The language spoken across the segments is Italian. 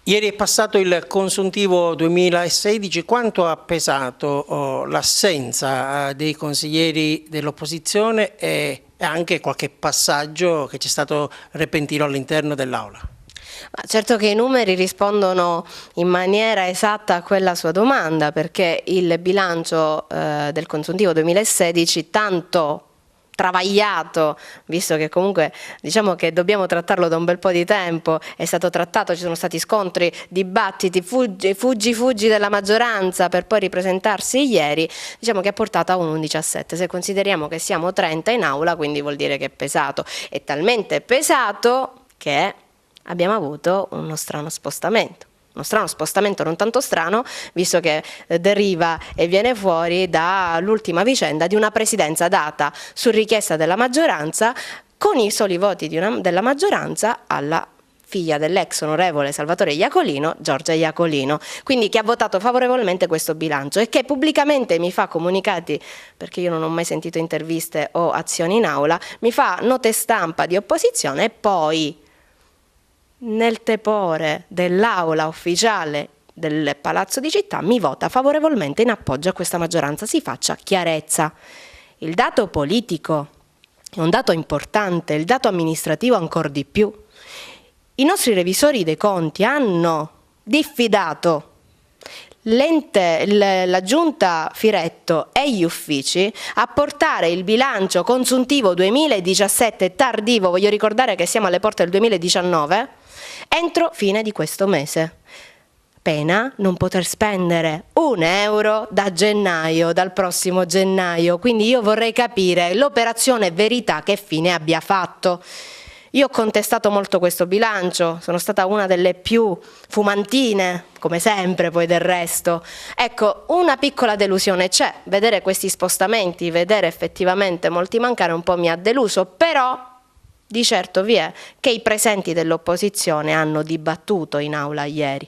Ieri è passato il consuntivo 2016, quanto ha pesato l'assenza dei consiglieri dell'opposizione e anche qualche passaggio che c'è stato repentino all'interno dell'Aula? Certo che i numeri rispondono in maniera esatta a quella sua domanda, perché il bilancio del consuntivo 2016 tanto travagliato, visto che comunque diciamo che dobbiamo trattarlo da un bel po' di tempo, è stato trattato, ci sono stati scontri, dibattiti, fuggi della maggioranza per poi ripresentarsi ieri, diciamo che ha portato a un 11 a 7, se consideriamo che siamo 30 in aula, quindi vuol dire che è pesato, è talmente pesato che abbiamo avuto uno strano spostamento. Uno strano spostamento non tanto strano, visto che deriva e viene fuori dall'ultima vicenda di una presidenza data su richiesta della maggioranza, con i soli voti della maggioranza, alla figlia dell'ex onorevole Salvatore Iacolino, Giorgia Iacolino, quindi che ha votato favorevolmente questo bilancio e che pubblicamente mi fa comunicati, perché io non ho mai sentito interviste o azioni in aula, mi fa note stampa di opposizione e poi nel tepore dell'aula ufficiale del Palazzo di Città mi vota favorevolmente in appoggio a questa maggioranza. Si faccia chiarezza. Il dato politico è un dato importante, il dato amministrativo ancor di più. I nostri revisori dei conti hanno diffidato la giunta Firetto e gli uffici a portare il bilancio consuntivo 2017 tardivo, voglio ricordare che siamo alle porte del 2019, entro fine di questo mese. Pena non poter spendere un euro da gennaio, dal prossimo gennaio. Quindi io vorrei capire l'operazione verità che fine abbia fatto. Io ho contestato molto questo bilancio, sono stata una delle più fumantine, come sempre poi del resto. Ecco, una piccola delusione c'è, vedere questi spostamenti, vedere effettivamente molti mancare un po' mi ha deluso, però di certo vi è che i presenti dell'opposizione hanno dibattuto in aula ieri,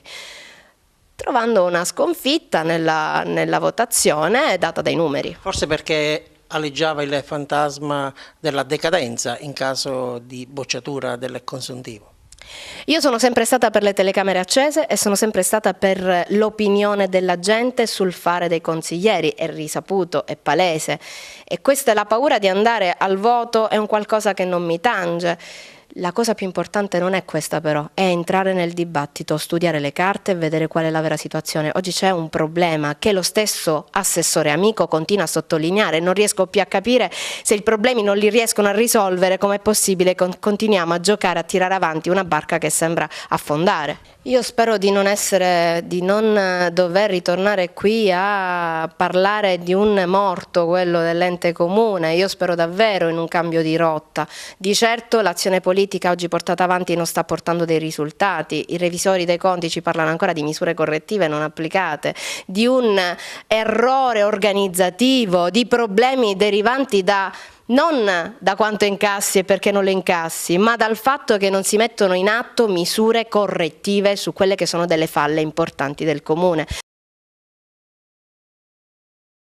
trovando una sconfitta nella votazione data dai numeri. Forse perché aleggiava il fantasma della decadenza in caso di bocciatura del consuntivo. Io sono sempre stata per le telecamere accese e sono sempre stata per l'opinione della gente sul fare dei consiglieri, è risaputo, è palese, e questa è la paura di andare al voto, è un qualcosa che non mi tange. La cosa più importante non è questa però, è entrare nel dibattito, studiare le carte e vedere qual è la vera situazione. Oggi c'è un problema che lo stesso assessore Amico continua a sottolineare, non riesco più a capire se i problemi non li riescono a risolvere, com'è possibile che continuiamo a giocare, a tirare avanti una barca che sembra affondare. Io spero di non dover ritornare qui a parlare di un morto, quello dell'ente comune. Io spero davvero in un cambio di rotta. Di certo l'azione politica oggi portata avanti non sta portando dei risultati. I revisori dei conti ci parlano ancora di misure correttive non applicate, di un errore organizzativo, di problemi derivanti non da quanto incassi e perché non le incassi, ma dal fatto che non si mettono in atto misure correttive su quelle che sono delle falle importanti del comune.